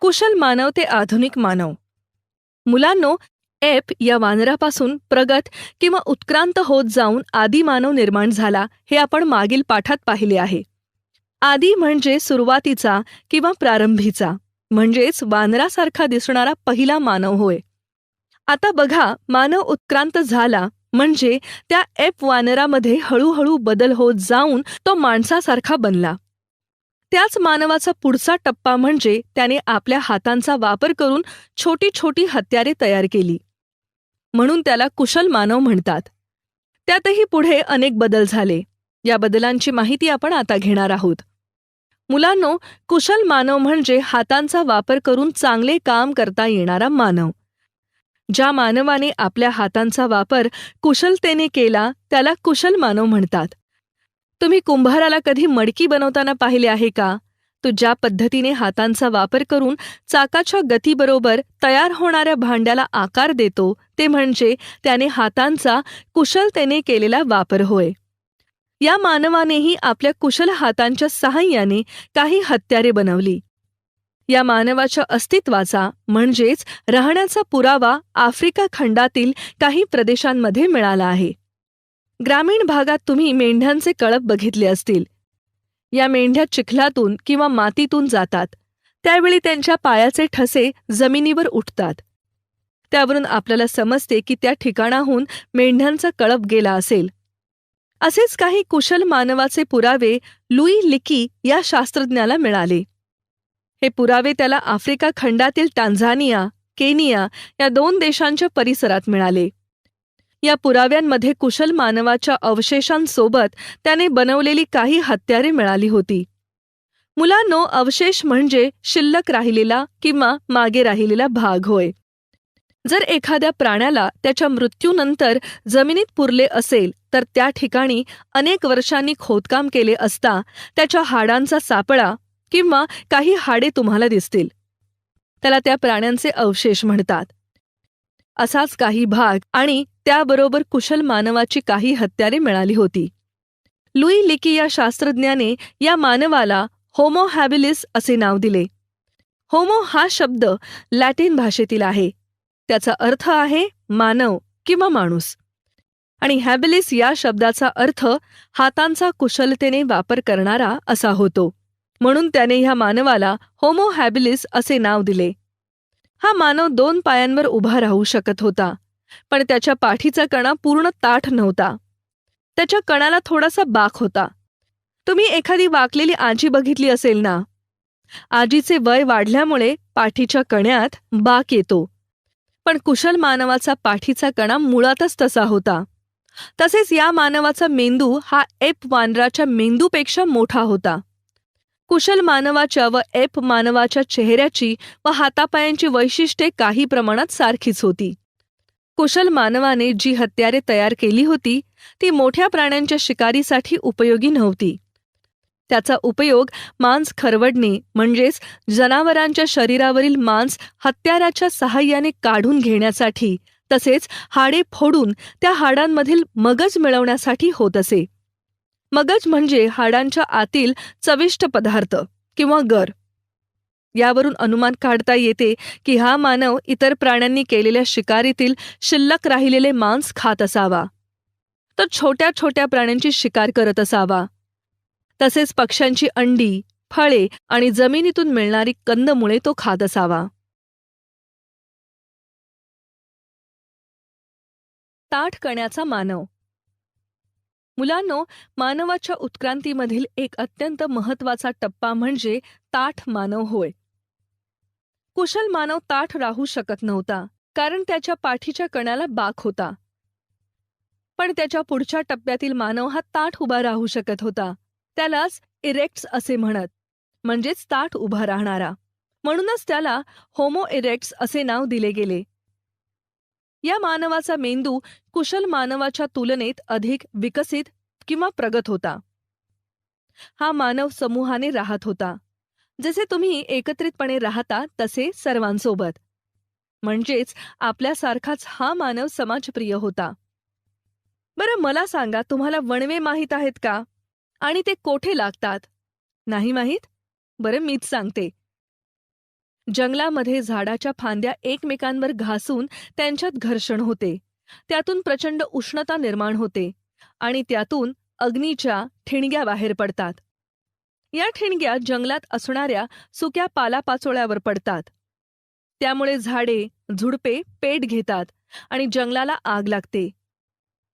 कुशल मानव ते आधुनिक मानव. मुलांनो, एप या वानरापासून प्रगत किंवा उत्क्रांत होत जाऊन आदिमानव निर्माण झाला हे आपण मागील पाठात पाहिले आहे. आदी म्हणजे सुरुवातीचा किंवा प्रारंभीचा, म्हणजेच वानरासारखा दिसणारा पहिला मानव होय. आता बघा, मानव उत्क्रांत झाला म्हणजे त्या एप वानरामध्ये हळूहळू बदल होत जाऊन तो माणसासारखा बनला. त्याच मानवाचा पुढचा टप्पा म्हणजे त्याने आपल्या हातांचा वापर करून छोटी छोटी हत्यारे तयार केली, म्हणून त्याला कुशल मानव म्हणतात. त्यातही पुढे अनेक बदल झाले. या बदलांची माहिती आपण आता घेणार आहोत. मुलांनो, कुशल मानव म्हणजे हातांचा वापर करून चांगले काम करता येणारा मानव. ज्या मानवाने आपल्या हातांचा वापर कुशलतेने केला त्याला कुशल मानव म्हणतात. तुम्ही कुंभाराला कधी मडकी बनवताना पाहिले आहे का? तो ज्या पद्धतीने हातांचा वापर करून चाकाच्या गतीबरोबर तयार होणाऱ्या भांड्याला आकार देतो ते म्हणजे त्याने हातांचा कुशलतेने केलेला वापर होय. या मानवानेही आपल्या कुशल हातांच्या सहाय्याने काही हत्यारे बनवली. या मानवाच्या अस्तित्वाचा म्हणजेच राहण्याचा पुरावा आफ्रिका खंडातील काही प्रदेशांमध्ये मिळाला आहे. ग्रामीण भागात तुम्ही मेंढ्यांचे कळप बघितले असतील. या मेंढ्या चिखलातून किंवा मातीतून जातात. त्यावेळी त्यांच्या पायाचे ठसे जमिनीवर उठतात. त्यावरून आपल्याला समजते की त्या ठिकाणाहून मेंढ्यांचा कळप गेला असेल. असेच काही कुशल मानवाचे पुरावे लुई लिकी या शास्त्रज्ञाला मिळाले. हे पुरावे त्याला आफ्रिका खंडातील टांझानिया, केनिया या 2 देशांच्या परिसरात मिळाले. या पुराव्यांमध्ये कुशल मानवाच्या अवशेषांसोबत त्याने बनवलेली काही हत्यारे मिळाली होती. मुलांनो, अवशेष म्हणजे शिल्लक राहिलेला किंवा मागे राहिलेला भाग होय. जर एखाद्या प्राण्याला त्याच्या मृत्यूनंतर जमिनीत पुरले असेल तर त्या ठिकाणी अनेक वर्षांनी खोदकाम केले असता त्याच्या हाडांचा सापळा किंवा काही हाडे तुम्हाला दिसतील. त्याला त्या प्राण्यांचे अवशेष म्हणतात. असाच काही भाग आणि त्याबरोबर कुशल मानवाची काही हत्यारे मिळाली होती. लुई लिकी या शास्त्रज्ञाने या मानवाला होमो हॅबिलिस असे नाव दिले. होमो हा शब्द लॅटिन भाषेतील आहे. त्याचा अर्थ आहे मानव किंवा माणूस, आणि हॅबिलिस या शब्दाचा अर्थ हातांचा कुशलतेने वापर करणारा असा होतो. म्हणून त्याने ह्या मानवाला होमो हॅबिलिस असे नाव दिले. हा मानव 2 पायांवर उभा राहू शकत होता, पण त्याच्या पाठीचा कणा पूर्ण ताठ नव्हता. त्याच्या कणाला थोडासा बाक होता. तुम्ही एखादी वाकलेली आजी बघितली असेल ना? आजीचे वय वाढल्यामुळे पाठीच्या कण्यात बाक येतो, पण कुशल मानवाचा पाठीचा कणा मुळातच तसा होता. तसेच या मानवाचा मेंदू हा एप वानराच्या मेंदूपेक्षा मोठा होता. कुशल मानवाच्या व एप मानवाच्या चेहऱ्याची व हातापायांची वैशिष्ट्ये काही प्रमाणात सारखीच होती. कुशल मानवाने जी हत्यारे तयार केली होती ती मोठ्या प्राण्यांच्या शिकारीसाठी उपयोगी नव्हती. त्याचा उपयोग मांस खरवडणे म्हणजेच जनावरांच्या शरीरावरील मांस हत्याराच्या सहाय्याने काढून घेण्यासाठी, तसेच हाडे फोडून त्या हाडांमधील मगज मिळवण्यासाठी होत असे. मगज म्हणजे हाडांच्या आतील चविष्ट पदार्थ किंवा गर. यावरून अनुमान काढता येते की हा मानव इतर प्राण्यांनी केलेल्या शिकारीतील शिल्लक राहिलेले मांस खात असावा. तो छोट्या छोट्या प्राण्यांची शिकार करत असावा. तसेच पक्ष्यांची अंडी, फळे आणि जमिनीतून मिळणारी कंदमुळे तो खात असावा. ताठ कण्याचा मानव. मुलांनो, मानवाच्या उत्क्रांतीमधील एक अत्यंत महत्त्वाचा टप्पा म्हणजे ताठ मानव होय. कुशल मानव ताठ राहू शकत नव्हता, कारण त्याच्या पाठीच्या कण्याला बाक होता. पण त्याच्या पुढच्या टप्प्यातील मानव हा ताठ उभा राहू शकत होता. त्यालाच इरेक्ट्स असे म्हणत, म्हणजेच ताठ उभा राहणारा. म्हणूनच त्याला होमो इरेक्ट्स असे नाव दिले गेले. या मानवाचा मेंदू कुशल मानवाच्या तुलनेत अधिक विकसित किंवा प्रगत होता. हा मानव समूहाने राहत होता. जसे तुम्ही एकत्रितपणे राहता तसे सर्वांसोबत. म्हणजेच आपल्यासारखाच हा मानव समाजप्रिय होता. बरं, मला सांगा, तुम्हाला वणवे माहीत आहेत का? आणि ते कोठे लागतात? नाही माहीत? बरं, मीच सांगते. जंगलामध्ये झाडाच्या फांद्या एकमेकांवर घासून त्यांच्यात घर्षण होते. त्यातून प्रचंड उष्णता निर्माण होते आणि त्यातून अग्नीच्या ठिणग्या बाहेर पडतात. या ठिणग्या जंगलात असणाऱ्या सुक्या पालापाचोळ्यावर पडतात. त्यामुळे झाडे, झुडपे पेट घेतात आणि जंगलाला आग लागते.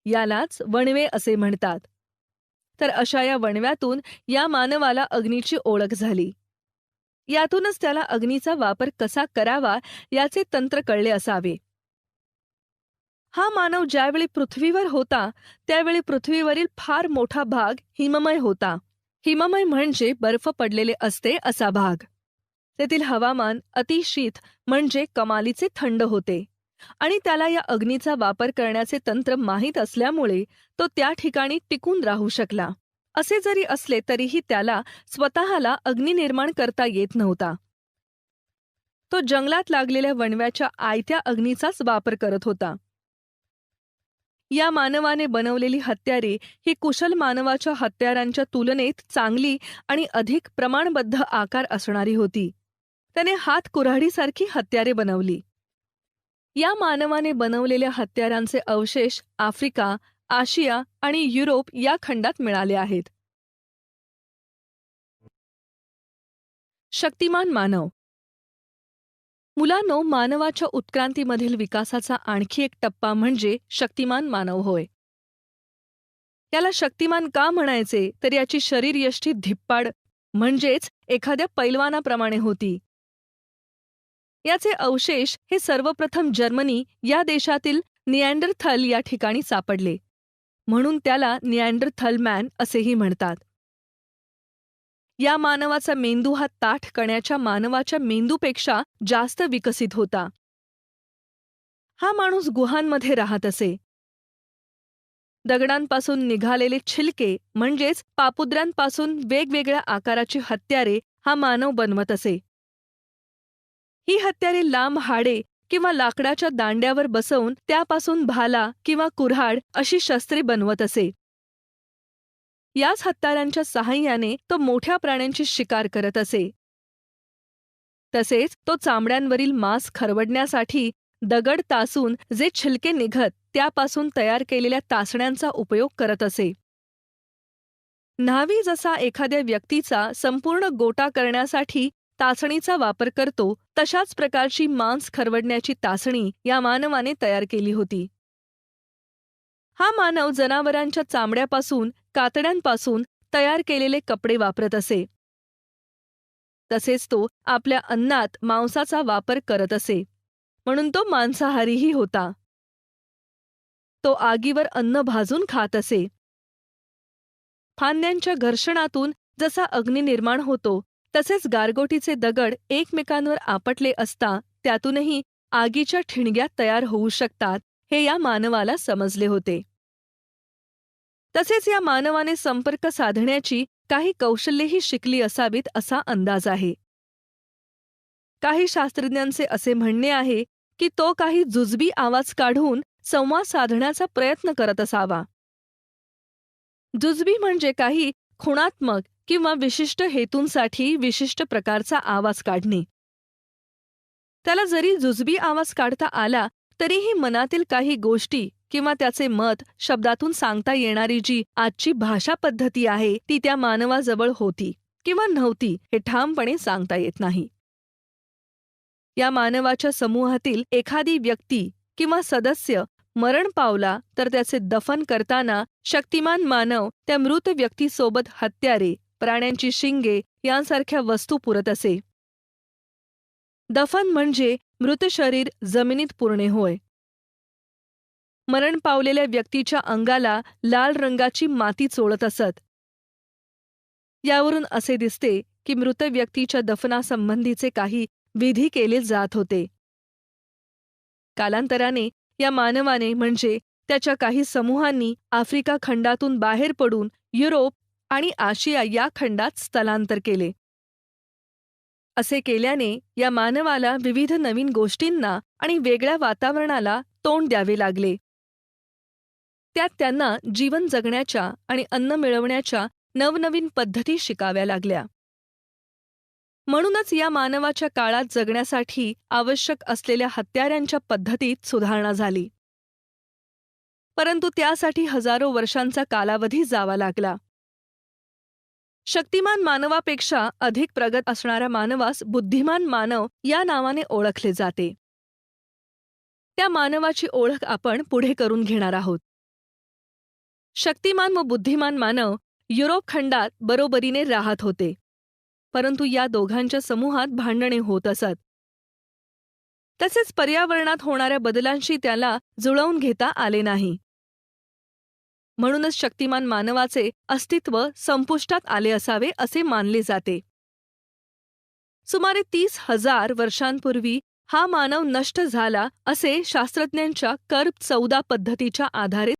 यालाच वणवे असे म्हणतात. तर अशा या वणव्यातून या मानवाला अग्नीची ओळख झाली. यातूनच त्याला अग्नीचा वापर कसा करावा याचे तंत्र कळले असावे. हा मानव ज्यावेळी पृथ्वीवर होता त्यावेळी पृथ्वीवरील फार मोठा भाग हिममय होता. हिममय म्हणजे बर्फ पडलेले असते असा भाग. तेथील हवामान अतिशीत म्हणजे कमालीचे थंड होते आणि त्याला या अग्नीचा वापर करण्याचे तंत्र माहीत असल्यामुळे तो त्या ठिकाणी टिकून राहू शकला. असे जरी असले तरीही त्याला स्वतःला अग्नी निर्माण करता येत नव्हता. तो जंगलात लागलेल्या वणव्याच्या आयत्या अग्नीचाच वापर करत होता. या मानवाने बनवलेली हत्यारे ही कुशल मानवाच्या हत्यारांच्या तुलनेत चांगली आणि अधिक प्रमाणबद्ध आकार असणारी होती. त्याने हात कुऱ्हाडीसारखी हत्यारे बनवली. या मानवाने बनवलेल्या हत्यारांचे अवशेष आफ्रिका, आशिया आणि युरोप या खंडात मिळाले आहेत. शक्तिमान मानव. मुलांनो, मानवाच्या उत्क्रांतीमधील विकासाचा आणखी एक टप्पा म्हणजे शक्तिमान मानव होय. याला शक्तिमान का म्हणायचे तर याची शरीरयष्टी धिप्पाड म्हणजेच एखाद्या पैलवानाप्रमाणे होती. याचे अवशेष हे सर्वप्रथम जर्मनी या देशातील निअँडरथल या ठिकाणी सापडले, म्हणून त्याला निअँडरथल मॅन असेही म्हणतात. या मानवाचा मेंदू हा ताठ कण्याच्या मानवाच्या मेंदूपेक्षा जास्त विकसित होता. हा माणूस गुहांमध्ये राहत असे. दगडांपासून निघालेले छिलके म्हणजेच पापुद्र्यांपासून वेगवेगळ्या आकाराची हत्यारे हा मानव बनवत असे. ही हत्यारे लांब हाडे किंवा लाकडाच्या दांड्यावर बसवून त्यापासून भाला किंवा कुऱ्हाड अशी शस्त्रे बनवत असे. याच हत्यारांच्या सहाय्याने तो मोठ्या प्राण्यांची शिकार करत असे. तसेच तो चामड्यांवरील मांस खरवडण्यासाठी दगड तासून जे छिलके निघत त्यापासून तयार केलेल्या तासण्यांचा उपयोग करत असे. न्हावी जसा एखाद्या व्यक्तीचा संपूर्ण गोटा करण्यासाठी तासणीचा वापर करतो तशाच प्रकारची मांस खरवडण्याची तासणी या मानवाने तयार केली होती. हा मानव जनावरांच्या चामड्यापासून, कातड्यांपासून तयार केलेले कपडे वापरत असे. तसेच तो आपल्या अन्नात मांसाचा वापर करत असे, म्हणून तो मांसाहारीही होता. तो आगीवर अन्न भाजून खात असे. फांद्यांच्या घर्षणातून जसा अग्नी निर्माण होतो तसेच गारगोटीचे दगड एकमेकांवर आपटले असता त्यातूनही आगीच्या ठिणग्या तयार होऊ शकतात हे या मानवाला समजले होते. तसेच या मानवाने संपर्क साधण्याची काही कौशल्येही शिकली असावीत असा अंदाज आहे. काही शास्त्रज्ञांचे असे म्हणणे आहे की तो काही जुजबी आवाज काढून संवाद साधण्याचा प्रयत्न करत असावा. जुजबी म्हणजे काही खुणात्मक किंवा विशिष्ट हेतूंसाठी विशिष्ट प्रकारचा आवाज काढणे. त्याला जरी जुजबी आवाज काढता आला तरीही मनातील काही गोष्टी किंवा त्याचे मत शब्दातून सांगता येणारी जी आजची भाषा पद्धती आहे ती त्या मानवाजवळ होती किंवा नव्हती हे ठामपणे सांगता येत नाही. या मानवाच्या समूहातील एखादी व्यक्ती किंवा सदस्य मरण पावला तर त्याचे दफन करताना शक्तिमान मानव त्या मृत व्यक्तीसोबत हत्यारे, प्राण्यांची शिंगे यांसारख्या वस्तू पुरत असे. दफन म्हणजे मृत शरीर जमिनीत पुरणे होय. मरण पावलेल्या व्यक्तीच्या अंगाला लाल रंगाची माती चोळत असत. यावरून असे दिसते की मृत व्यक्तीच्या दफनासंबंधीचे काही विधी केले जात होते. कालांतराने या मानवाने म्हणजे त्याच्या काही समूहांनी आफ्रिका खंडातून बाहेर पडून युरोप आणि आशिया या खंडात स्थलांतर केले. असे केल्याने या मानवाला विविध नवीन गोष्टींना आणि वेगळ्या वातावरणाला तोंड द्यावे लागले. त्यात त्यांना जीवन जगण्याच्या आणि अन्न मिळवण्याच्या नवनवीन पद्धती शिकाव्या लागल्या. म्हणूनच या मानवाच्या काळात जगण्यासाठी आवश्यक असलेल्या हत्यारांच्या पद्धतीत सुधारणा झाली. परंतु त्यासाठी हजारो वर्षांचा कालावधी जावा लागला. शक्तिमान मानवापेक्षा अधिक प्रगत असणाऱ्या मानवास बुद्धिमान मानव या नावाने ओळखले जाते. त्या मानवाची ओळख आपण पुढे करून घेणार आहोत. शक्तिमान व बुद्धिमान मानव युरोप खंडात बरोबरीने राहत होते, परंतु या दोघांच्या समूहात भांडणे होत असत. तसेच पर्यावरणात होणाऱ्या बदलांशी त्याला जुळवून घेता आले नाही. म्हणूनच शक्तिमान मानवाचे अस्तित्व संपुष्टात आले असावे असे मानले जाते. सुमारे 30,000 वर्षांपूर्वी हा मानव नष्ट झाला असे शास्त्रज्ञांच्या कर्ब 14 पद्धतीच्या आधारे